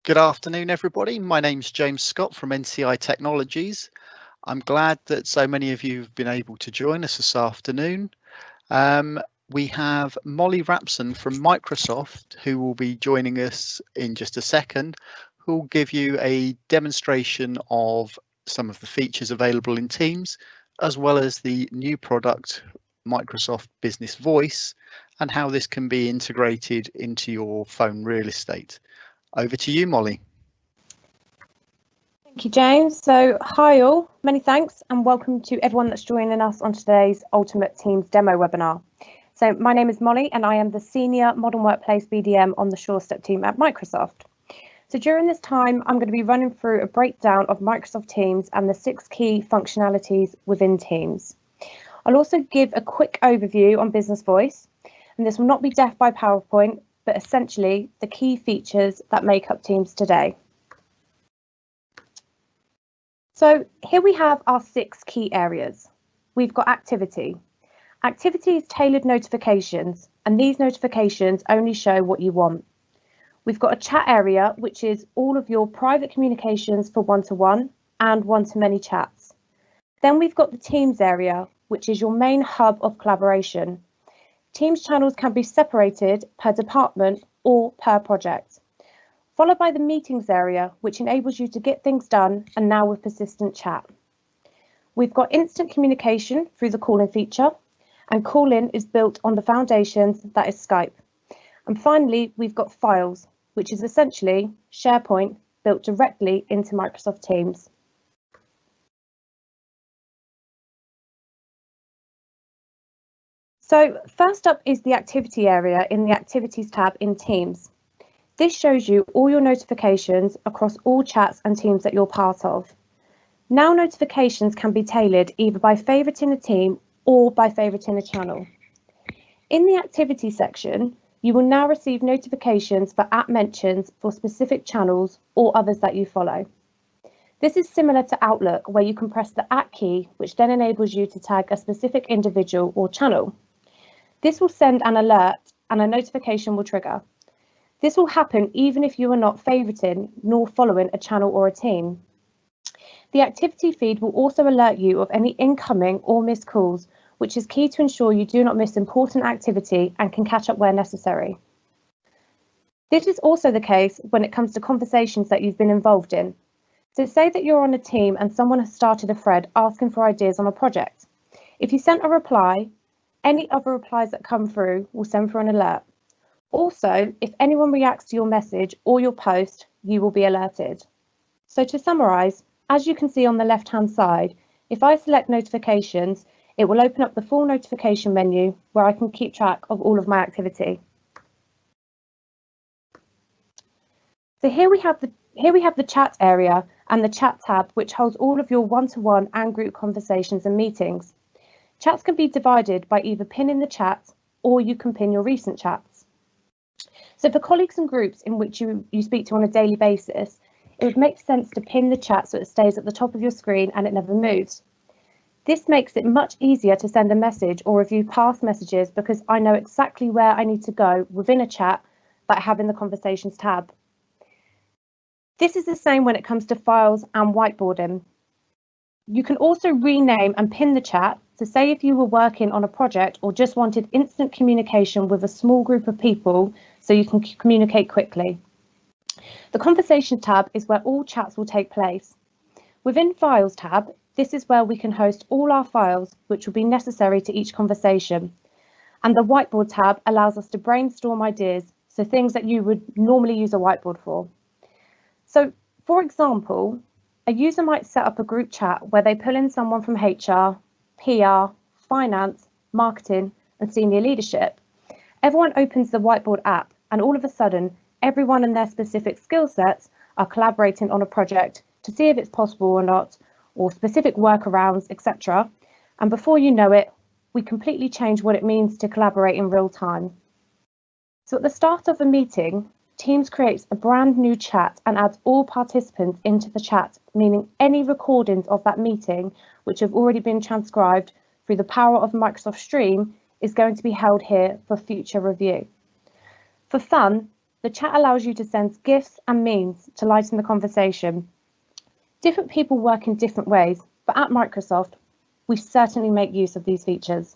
Good afternoon, everybody. My name's James Scott from NCI Technologies. I'm glad that so many of you have been able to join us this afternoon. We have Molly Rapson from Microsoft, who will be joining us in just a second, who will give you a demonstration of some of the features available in Teams, as well as the new product, Microsoft Business Voice, and how this can be integrated into your phone real estate. Over to you, Molly. Thank you, James. So hi all, many thanks and welcome to everyone that's joining us on today's Ultimate Teams demo webinar. So my name is Molly and I am the Senior Modern Workplace BDM on the SureStep team at Microsoft. So during this time, I'm going to be running through a breakdown of Microsoft Teams and the 6 key functionalities within Teams. I'll also give a quick overview on Business Voice, and this will not be death by PowerPoint, but essentially the key features that make up Teams today. So here we have our 6 key areas. We've got activity. Activity is tailored notifications, and these notifications only show what you want. We've got a chat area, which is all of your private communications for one-to-one and one-to-many chats. Then we've got the Teams area, which is your main hub of collaboration. Teams channels can be separated per department or per project, followed by the meetings area, which enables you to get things done and now with persistent chat. We've got instant communication through the call-in feature, and call-in is built on the foundations that is Skype. And finally, we've got files, which is essentially SharePoint built directly into Microsoft Teams. So first up is the activity area in the activities tab in Teams. This shows you all your notifications across all chats and teams that you're part of. Now notifications can be tailored either by favoriting a team or by favoriting a channel. In the activity section, you will now receive notifications for app mentions for specific channels or others that you follow. This is similar to Outlook, where you can press the @ key, which then enables you to tag a specific individual or channel. This will send an alert and a notification will trigger. This will happen even if you are not favoriting nor following a channel or a team. The activity feed will also alert you of any incoming or missed calls, which is key to ensure you do not miss important activity and can catch up where necessary. This is also the case when it comes to conversations that you've been involved in. So say that you're on a team and someone has started a thread asking for ideas on a project. If you sent a reply, any other replies that come through will send for an alert. Also, if anyone reacts to your message or your post, you will be alerted. So to summarise, as you can see on the left-hand side, if I select notifications, it will open up the full notification menu where I can keep track of all of my activity. So here we have the chat area and the chat tab, which holds all of your one-to-one and group conversations and meetings. Chats can be divided by either pinning the chat or you can pin your recent chats. So for colleagues and groups in which you speak to on a daily basis, it would make sense to pin the chat so it stays at the top of your screen and it never moves. This makes it much easier to send a message or review past messages because I know exactly where I need to go within a chat that I have in the Conversations tab. This is the same when it comes to files and whiteboarding. You can also rename and pin the chat to say if you were working on a project or just wanted instant communication with a small group of people so you can communicate quickly. The Conversations tab is where all chats will take place. Within Files tab, this is where we can host all our files which will be necessary to each conversation. And the Whiteboard tab allows us to brainstorm ideas, so things that you would normally use a whiteboard for. So, for example, a user might set up a group chat where they pull in someone from HR, PR, finance, marketing, and senior leadership. Everyone opens the Whiteboard app, and all of a sudden, everyone and their specific skill sets are collaborating on a project to see if it's possible or not, or specific workarounds, etc. And before you know it, we completely change what it means to collaborate in real time. So at the start of a meeting, Teams creates a brand new chat and adds all participants into the chat, meaning any recordings of that meeting, which have already been transcribed through the power of Microsoft Stream, is going to be held here for future review. For fun, the chat allows you to send GIFs and memes to lighten the conversation. Different people work in different ways, but at Microsoft, we certainly make use of these features.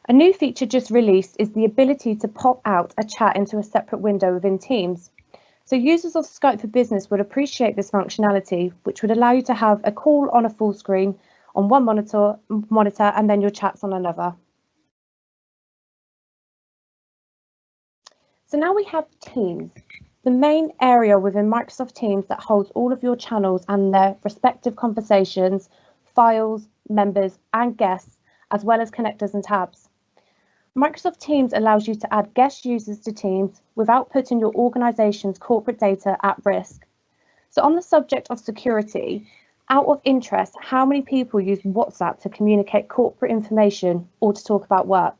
A new feature just released is the ability to pop out a chat into a separate window within Teams. So users of Skype for Business would appreciate this functionality, which would allow you to have a call on a full screen on one monitor and then your chats on another. So now we have Teams, the main area within Microsoft Teams that holds all of your channels and their respective conversations, files, members and guests, as well as connectors and tabs. Microsoft Teams allows you to add guest users to Teams without putting your organization's corporate data at risk. So on the subject of security, out of interest, how many people use WhatsApp to communicate corporate information or to talk about work?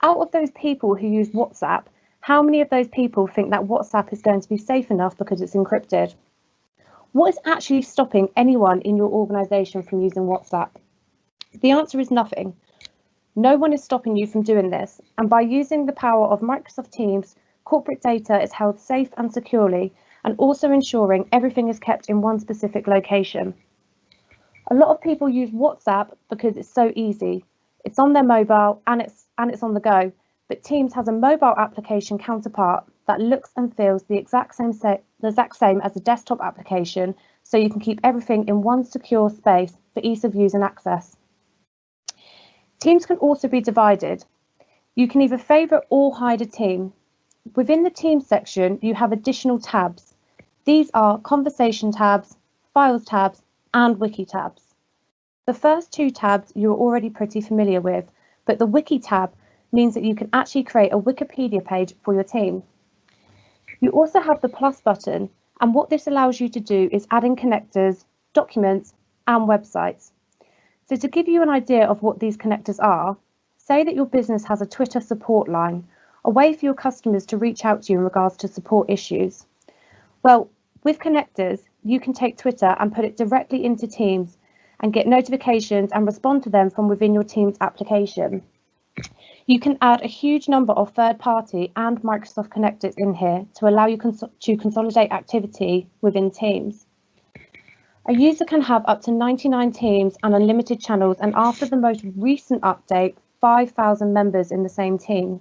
Out of those people who use WhatsApp, how many of those people think that WhatsApp is going to be safe enough because it's encrypted? What is actually stopping anyone in your organization from using WhatsApp? The answer is nothing. No one is stopping you from doing this, and by using the power of Microsoft Teams, corporate data is held safe and securely, and also ensuring everything is kept in one specific location. A lot of people use WhatsApp because it's so easy. It's on their mobile and it's on the go, but Teams has a mobile application counterpart that looks and feels the exact same as a desktop application, so you can keep everything in one secure space for ease of use and access. Teams can also be divided. You can either favourite or hide a team. Within the Teams section, you have additional tabs. These are Conversation tabs, Files tabs, and Wiki tabs. The first two tabs you're already pretty familiar with, but the Wiki tab means that you can actually create a Wikipedia page for your team. You also have the plus button, and what this allows you to do is add in connectors, documents, and websites. So to give you an idea of what these connectors are, say that your business has a Twitter support line, a way for your customers to reach out to you in regards to support issues. Well, with connectors, you can take Twitter and put it directly into Teams and get notifications and respond to them from within your Teams application. You can add a huge number of third-party and Microsoft connectors in here to allow you to consolidate activity within Teams. A user can have up to 99 teams and unlimited channels, and after the most recent update, 5,000 members in the same team.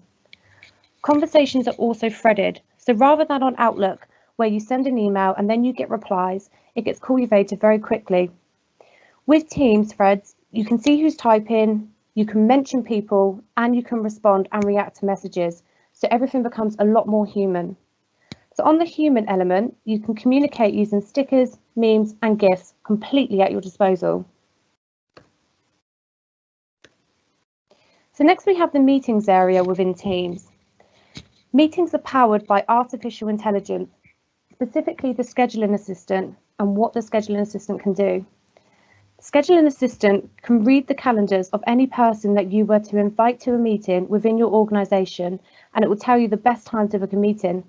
Conversations are also threaded, so rather than on Outlook, where you send an email and then you get replies, it gets cultivated very quickly. With Teams threads, you can see who's typing, you can mention people, and you can respond and react to messages, so everything becomes a lot more human. So on the human element, you can communicate using stickers, memes, and GIFs completely at your disposal. So next we have the meetings area within Teams. Meetings are powered by artificial intelligence, specifically the scheduling assistant and what the scheduling assistant can do. The scheduling assistant can read the calendars of any person that you were to invite to a meeting within your organisation, and it will tell you the best time to book a meeting.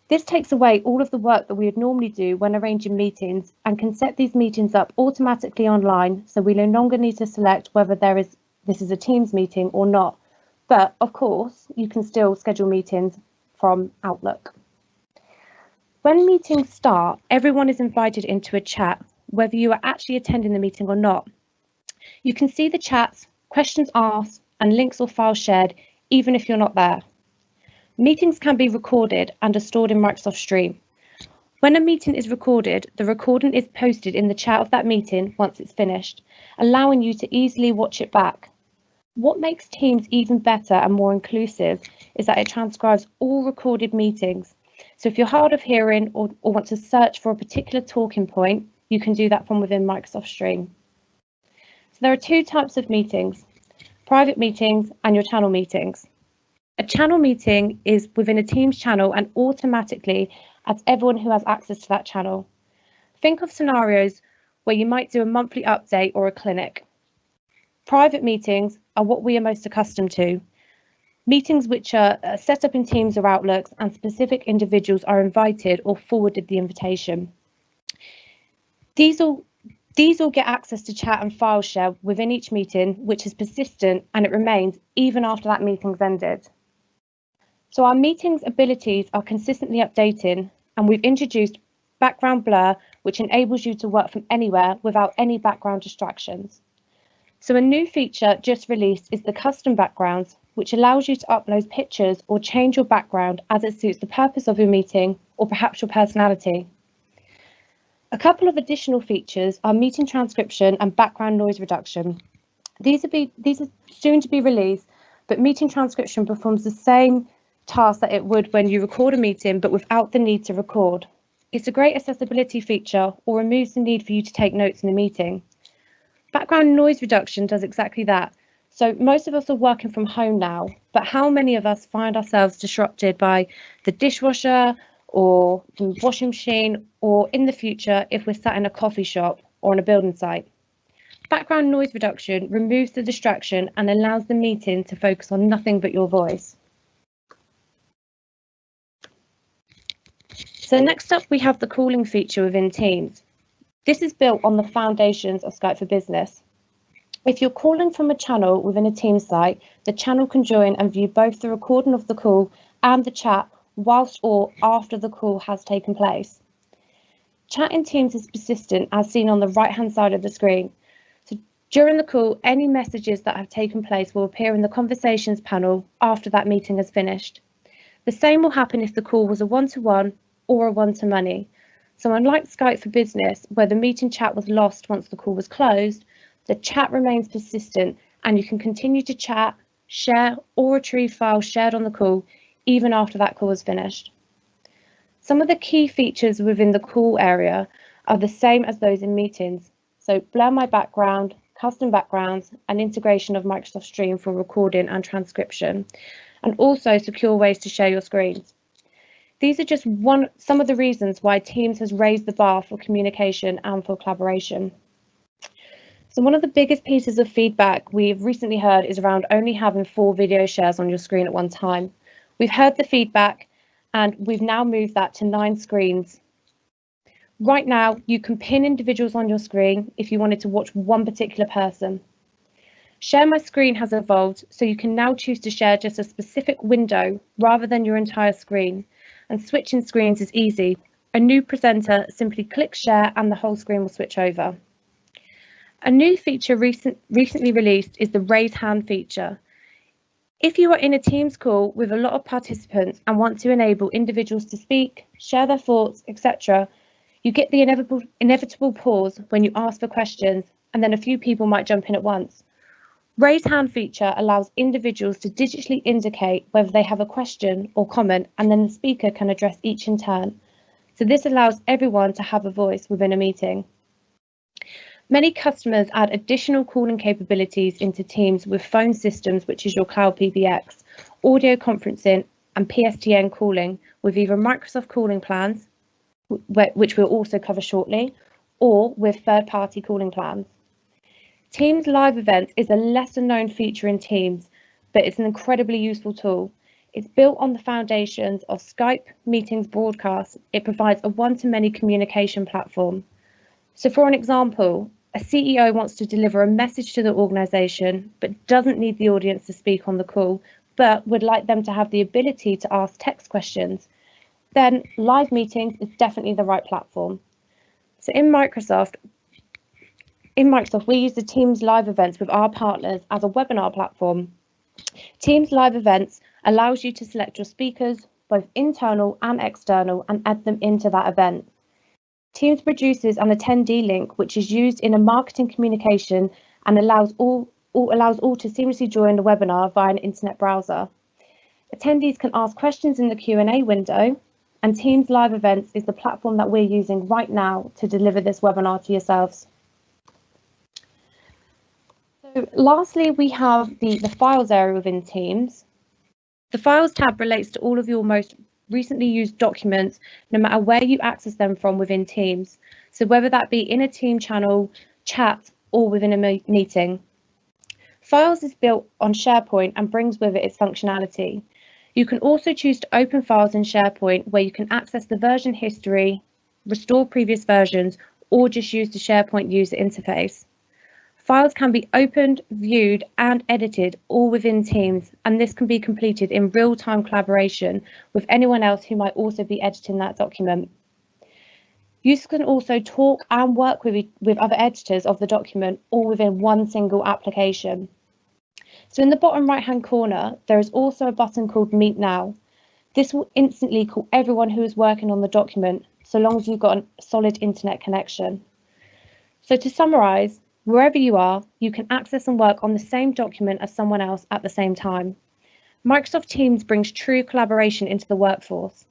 This takes away all of the work that we would normally do when arranging meetings and can set these meetings up automatically online, so we no longer need to select whether this is a Teams meeting or not. But of course, you can still schedule meetings from Outlook. When meetings start, everyone is invited into a chat, whether you are actually attending the meeting or not. You can see the chats, questions asked, and links or files shared, even if you're not there. Meetings can be recorded and are stored in Microsoft Stream. When a meeting is recorded, the recording is posted in the chat of that meeting once it's finished, allowing you to easily watch it back. What makes Teams even better and more inclusive is that it transcribes all recorded meetings. So if you're hard of hearing or want to search for a particular talking point, you can do that from within Microsoft Stream. So there are two types of meetings, private meetings and your channel meetings. A channel meeting is within a Teams channel and automatically adds everyone who has access to that channel. Think of scenarios where you might do a monthly update or a clinic. Private meetings are what we are most accustomed to. Meetings which are set up in Teams or Outlooks, and specific individuals are invited or forwarded the invitation. These all get access to chat and file share within each meeting, which is persistent and it remains even after that meeting's ended. So our meetings abilities are consistently updating, and we've introduced background blur, which enables you to work from anywhere without any background distractions. So a new feature just released is the custom backgrounds, which allows you to upload pictures or change your background as it suits the purpose of your meeting or perhaps your personality. A couple of additional features are meeting transcription and background noise reduction. These are soon to be released, but meeting transcription performs the same task that it would when you record a meeting, but without the need to record. It's a great accessibility feature or removes the need for you to take notes in a meeting. Background noise reduction does exactly that. So most of us are working from home now, but how many of us find ourselves disrupted by the dishwasher or the washing machine, or in the future, if we're sat in a coffee shop or on a building site? Background noise reduction removes the distraction and allows the meeting to focus on nothing but your voice. So next up, we have the calling feature within Teams. This is built on the foundations of Skype for Business. If you're calling from a channel within a Teams site, the channel can join and view both the recording of the call and the chat whilst or after the call has taken place. Chat in Teams is persistent as seen on the right-hand side of the screen. So during the call, any messages that have taken place will appear in the conversations panel after that meeting has finished. The same will happen if the call was a one-to-one or a one-to-many. So unlike Skype for Business, where the meeting chat was lost once the call was closed, the chat remains persistent and you can continue to chat, share or retrieve files shared on the call even after that call is finished. Some of the key features within the call area are the same as those in meetings. So blur my background, custom backgrounds, and integration of Microsoft Stream for recording and transcription, and also secure ways to share your screens. These are just some of the reasons why Teams has raised the bar for communication and for collaboration. So one of the biggest pieces of feedback we've recently heard is around only having 4 video shares on your screen at one time. We've heard the feedback and we've now moved that to 9 screens. Right now, you can pin individuals on your screen if you wanted to watch one particular person. Share My Screen has evolved, so you can now choose to share just a specific window rather than your entire screen. And switching screens is easy. A new presenter simply clicks share and the whole screen will switch over. A new feature recently released is the raise hand feature. If you are in a Teams call with a lot of participants and want to enable individuals to speak, share their thoughts, etc., you get the inevitable pause when you ask for questions, and then a few people might jump in at once. Raise hand feature allows individuals to digitally indicate whether they have a question or comment, and then the speaker can address each in turn. So this allows everyone to have a voice within a meeting. Many customers add additional calling capabilities into Teams with phone systems, which is your Cloud PBX, audio conferencing and PSTN calling with either Microsoft calling plans, which we'll also cover shortly, or with third-party calling plans. Teams Live Events is a lesser known feature in Teams, but it's an incredibly useful tool. It's built on the foundations of Skype Meetings Broadcast. It provides a one-to-many communication platform. So for an example, a CEO wants to deliver a message to the organization, but doesn't need the audience to speak on the call, but would like them to have the ability to ask text questions. Then Live Meetings is definitely the right platform. So in Microsoft, we use the Teams Live Events with our partners as a webinar platform. Teams Live Events allows you to select your speakers, both internal and external, and add them into that event. Teams produces an attendee link, which is used in a marketing communication and allows all to seamlessly join the webinar via an internet browser. Attendees can ask questions in the Q&A window, and Teams Live Events is the platform that we're using right now to deliver this webinar to yourselves. So lastly, we have the files area within Teams. The files tab relates to all of your most recently used documents, no matter where you access them from within Teams. So whether that be in a team channel, chat, or within a meeting. Files is built on SharePoint and brings with it its functionality. You can also choose to open files in SharePoint where you can access the version history, restore previous versions, or just use the SharePoint user interface. Files can be opened, viewed and edited all within Teams, and this can be completed in real-time collaboration with anyone else who might also be editing that document. Users can also talk and work with other editors of the document all within one single application. So in the bottom right-hand corner, there is also a button called Meet Now. This will instantly call everyone who is working on the document, so long as you've got a solid internet connection. So to summarise, wherever you are, you can access and work on the same document as someone else at the same time. Microsoft Teams brings true collaboration into the workforce.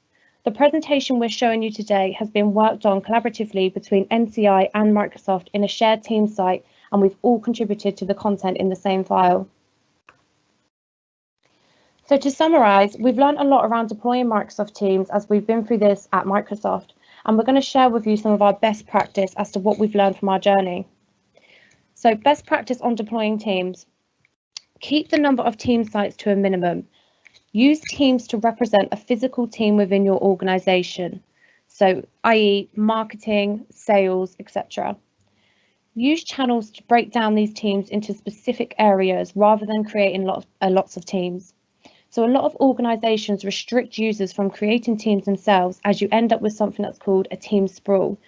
The presentation we're showing you today has been worked on collaboratively between NCI and Microsoft in a shared Teams site, and we've all contributed to the content in the same file. So to summarise, we've learned a lot around deploying Microsoft Teams as we've been through this at Microsoft, and we're going to share with you some of our best practice as to what we've learned from our journey. So best practice on deploying Teams. Keep the number of team sites to a minimum. Use Teams to represent a physical team within your organisation, so i.e. marketing, sales, etc. Use channels to break down these teams into specific areas rather than creating lots of teams. So a lot of organisations restrict users from creating teams themselves, as you end up with something that's called a team sprawl.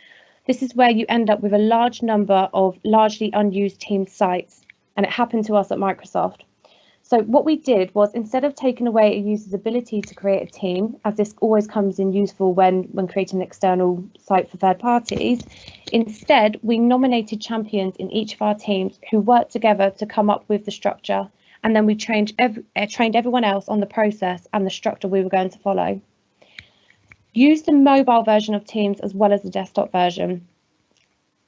This is where you end up with a large number of largely unused team sites, and it happened to us at Microsoft. So what we did was, instead of taking away a user's ability to create a team, as this always comes in useful when creating an external site for third parties, instead we nominated champions in each of our teams who worked together to come up with the structure, and then we trained everyone else on the process and the structure we were going to follow. Use the mobile version of Teams as well as the desktop version.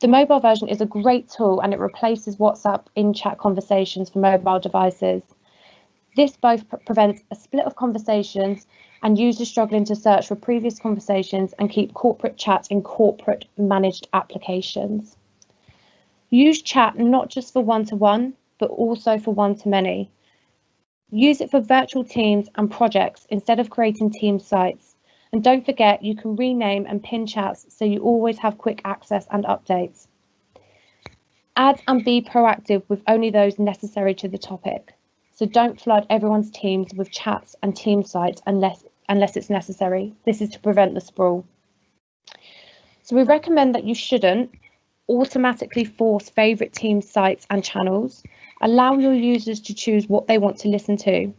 The mobile version is a great tool, and it replaces WhatsApp in-chat conversations for mobile devices. This both prevents a split of conversations and users struggling to search for previous conversations and keep corporate chat in corporate managed applications. Use chat not just for one-to-one, but also for one-to-many. Use it for virtual teams and projects instead of creating team sites. And don't forget, you can rename and pin chats so you always have quick access and updates. Add and be proactive with only those necessary to the topic. So don't flood everyone's teams with chats and team sites unless it's necessary. This is to prevent the sprawl. So we recommend that you shouldn't automatically force favourite team sites and channels. Allow your users to choose what they want to listen to.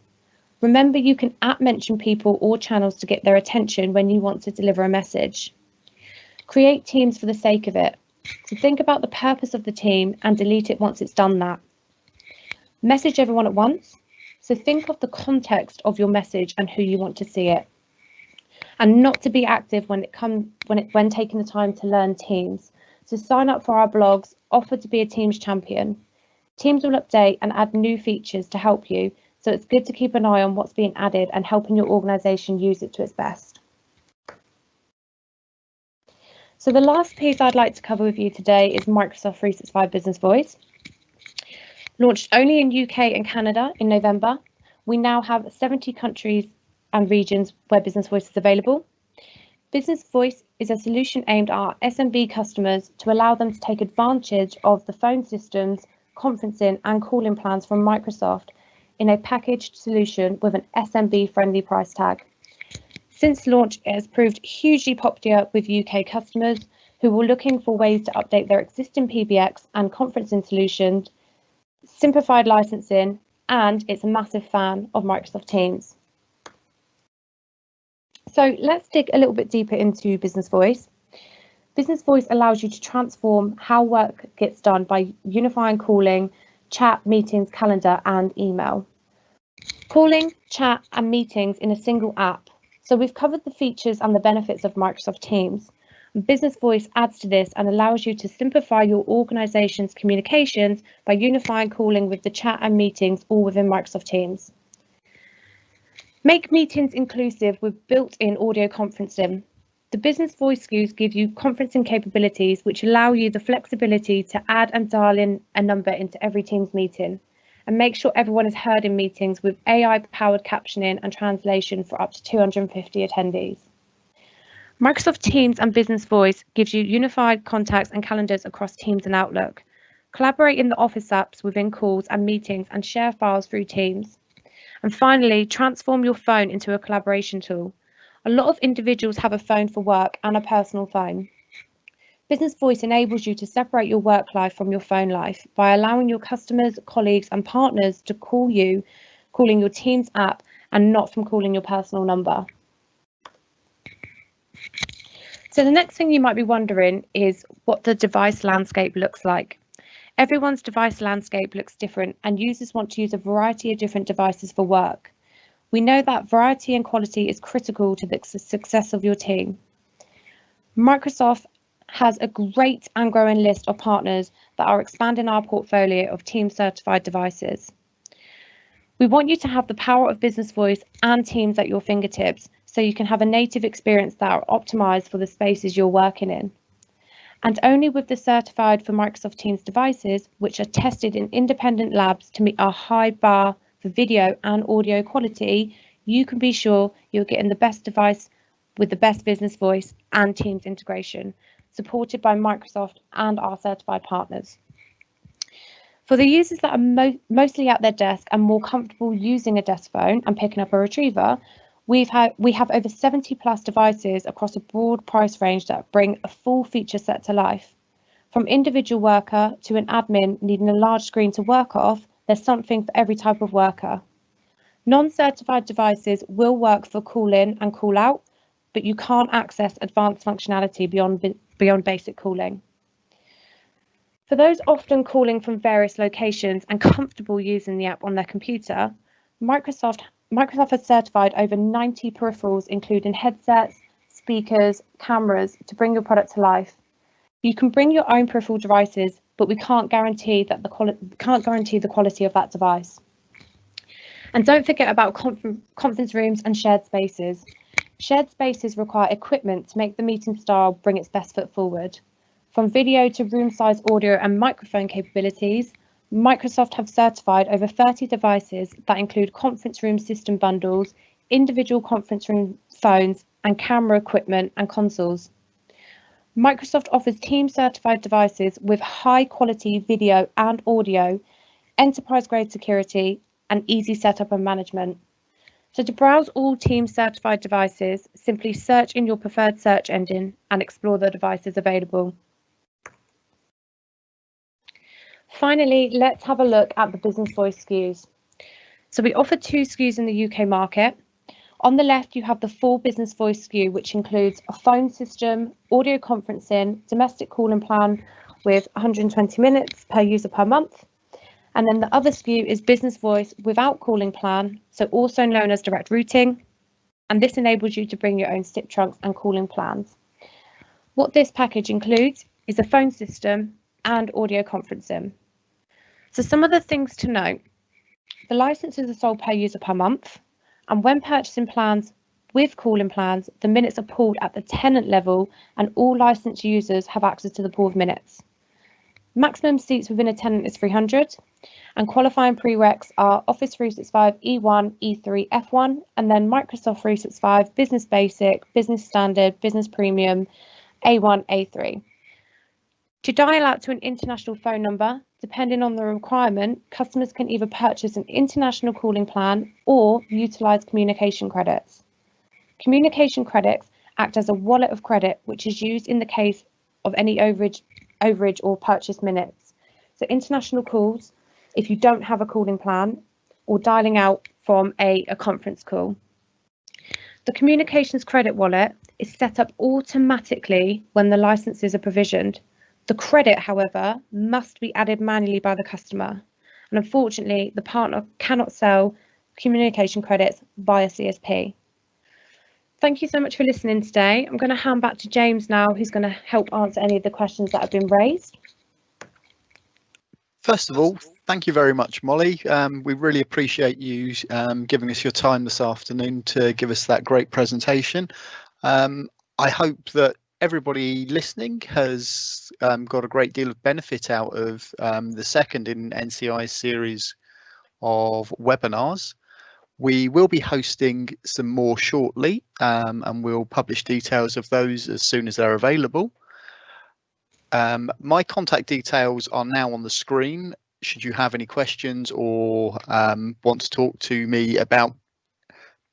Remember, you can @mention people or channels to get their attention when you want to deliver a message. Create teams for the sake of it. So think about the purpose of the team and delete it once it's done that. Message everyone at once. So think of the context of your message and who you want to see it. And not to be active when taking the time to learn Teams. So sign up for our blogs, offer to be a Teams champion. Teams will update and add new features to help you, so it's good to keep an eye on what's being added and helping your organisation use it to its best. So the last piece I'd like to cover with you today is Microsoft 365 Business Voice. Launched only in UK and Canada in November, we now have 70 countries and regions where Business Voice is available. Business Voice is a solution aimed at our SMB customers to allow them to take advantage of the phone systems, conferencing and calling plans from Microsoft in a packaged solution with an SMB-friendly price tag. Since launch, it has proved hugely popular with UK customers who were looking for ways to update their existing PBX and conferencing solutions, simplified licensing, and it's a massive fan of Microsoft Teams. So let's dig a little bit deeper into Business Voice. Business Voice allows you to transform how work gets done by unifying calling, chat, meetings, calendar, and email. Calling, chat, and meetings in a single app. So we've covered the features and the benefits of Microsoft Teams. Business Voice adds to this and allows you to simplify your organization's communications by unifying calling with the chat and meetings all within Microsoft Teams. Make meetings inclusive with built-in audio conferencing. The Business Voice SKUs give you conferencing capabilities which allow you the flexibility to add and dial in a number into every Teams meeting, and make sure everyone is heard in meetings with AI-powered captioning and translation for up to 250 attendees. Microsoft Teams and Business Voice gives you unified contacts and calendars across Teams and Outlook. Collaborate in the Office apps within calls and meetings and share files through Teams. And finally, transform your phone into a collaboration tool. A lot of individuals have a phone for work and a personal phone. Business Voice enables you to separate your work life from your phone life by allowing your customers, colleagues and partners to call you, calling your Teams app and not from calling your personal number. So the next thing you might be wondering is what the device landscape looks like. Everyone's device landscape looks different and users want to use a variety of different devices for work. We know that variety and quality is critical to the success of your team. Microsoft has a great and growing list of partners that are expanding our portfolio of Teams certified devices. We want you to have the power of Business Voice and Teams at your fingertips so you can have a native experience that are optimized for the spaces you're working in. And only with the certified for Microsoft Teams devices, which are tested in independent labs to meet our high bar for video and audio quality, you can be sure you're getting the best device with the best Business Voice and Teams integration, supported by Microsoft and our certified partners. For the users that are mostly at their desk and more comfortable using a desk phone and picking up a retriever, we have over 70 plus devices across a broad price range that bring a full feature set to life. From individual worker to an admin needing a large screen to work off, there's something for every type of worker. Non-certified devices will work for call in and call out, but you can't access advanced functionality beyond basic calling. For those often calling from various locations and comfortable using the app on their computer, Microsoft has certified over 90 peripherals, including headsets, speakers, cameras, to bring your product to life. You can bring your own peripheral devices, but we can't guarantee the quality of that device. And don't forget about conference rooms and shared spaces. Shared spaces require equipment to make the meeting style bring its best foot forward. From video to room size audio and microphone capabilities, Microsoft have certified over 30 devices that include conference room system bundles, individual conference room phones, and camera equipment and consoles. Microsoft offers Teams certified devices with high quality video and audio, enterprise grade security, and easy setup and management. So to browse all Teams certified devices, simply search in your preferred search engine and explore the devices available. Finally, let's have a look at the Business Voice SKUs. So we offer 2 SKUs in the UK market. On the left, you have the full Business Voice SKU, which includes a phone system, audio conferencing, domestic calling plan with 120 minutes per user per month. And then the other SKU is Business Voice without calling plan, so also known as direct routing. And this enables you to bring your own SIP trunks and calling plans. What this package includes is a phone system and audio conferencing. So some of the things to note: the licenses are sold per user per month, and when purchasing plans with calling plans, the minutes are pooled at the tenant level and all licensed users have access to the pool of minutes. Maximum seats within a tenant is 300, and qualifying prereqs are Office 365 E1, E3, F1, and then Microsoft 365 Business Basic, Business Standard, Business Premium, A1, A3. To dial out to an international phone number, depending on the requirement, customers can either purchase an international calling plan or utilise communication credits. Communication credits act as a wallet of credit, which is used in the case of any overage or purchase minutes. So international calls, if you don't have a calling plan, or dialing out from a conference call. The communications credit wallet is set up automatically when the licenses are provisioned. The credit, however, must be added manually by the customer, and unfortunately, the partner cannot sell communication credits via CSP. Thank you so much for listening today. I'm going to hand back to James now, who's going to help answer any of the questions that have been raised. First of all, thank you very much, Molly. We really appreciate you giving us your time this afternoon to give us that great presentation. I hope that everybody listening has got a great deal of benefit out of the second in NCI's series of webinars. We will be hosting some more shortly, and we'll publish details of those as soon as they're available. My contact details are now on the screen. Should you have any questions or want to talk to me about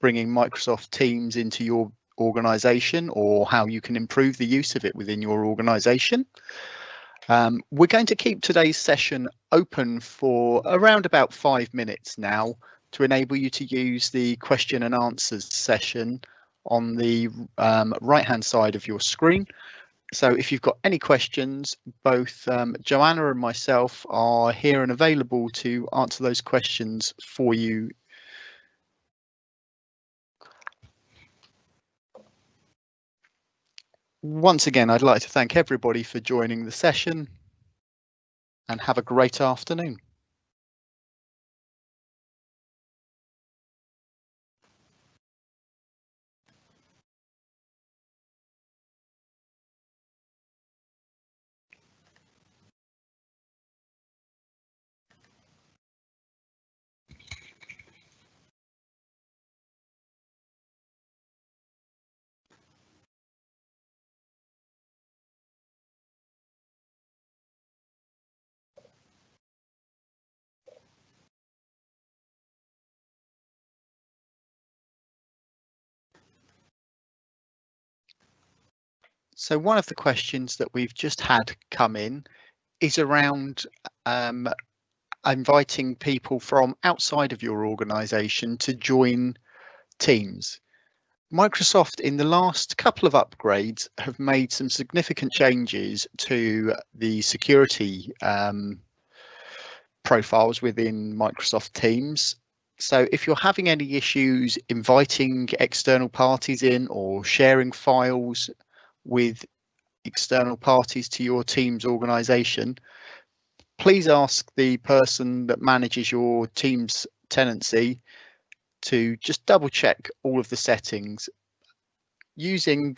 bringing Microsoft Teams into your organization or how you can improve the use of it within your organization. We're going to keep today's session open for around about 5 minutes now to enable you to use the question and answers session on the right-hand side of your screen. So if you've got any questions, both Joanna and myself are here and available to answer those questions for you. Once again, I'd like to thank everybody for joining the session and have a great afternoon. So one of the questions that we've just had come in is around inviting people from outside of your organization to join Teams. Microsoft in the last couple of upgrades have made some significant changes to the security profiles within Microsoft Teams. So if you're having any issues inviting external parties in or sharing files with external parties to your Teams organization, please ask the person that manages your Teams tenancy to just double check all of the settings. Using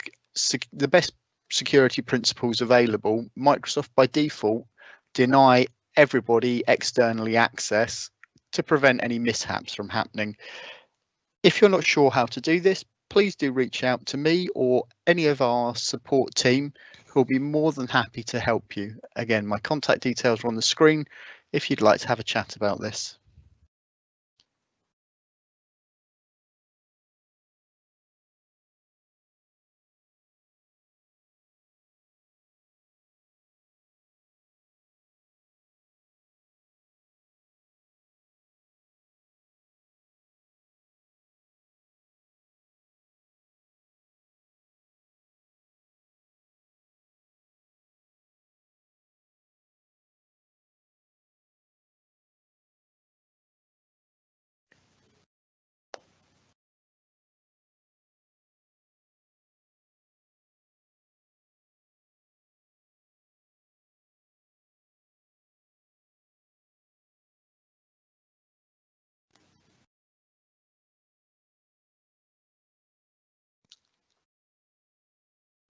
the best security principles available, Microsoft by default deny everybody externally access to prevent any mishaps from happening. If you're not sure how to do this, please do reach out to me or any of our support team who will be more than happy to help you. Again, my contact details are on the screen if you'd like to have a chat about this.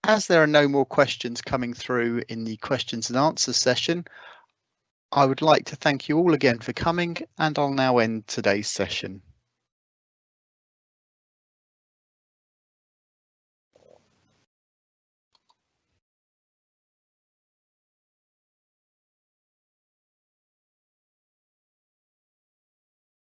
As there are no more questions coming through in the questions and answers session, I would like to thank you all again for coming, and I'll now end today's session.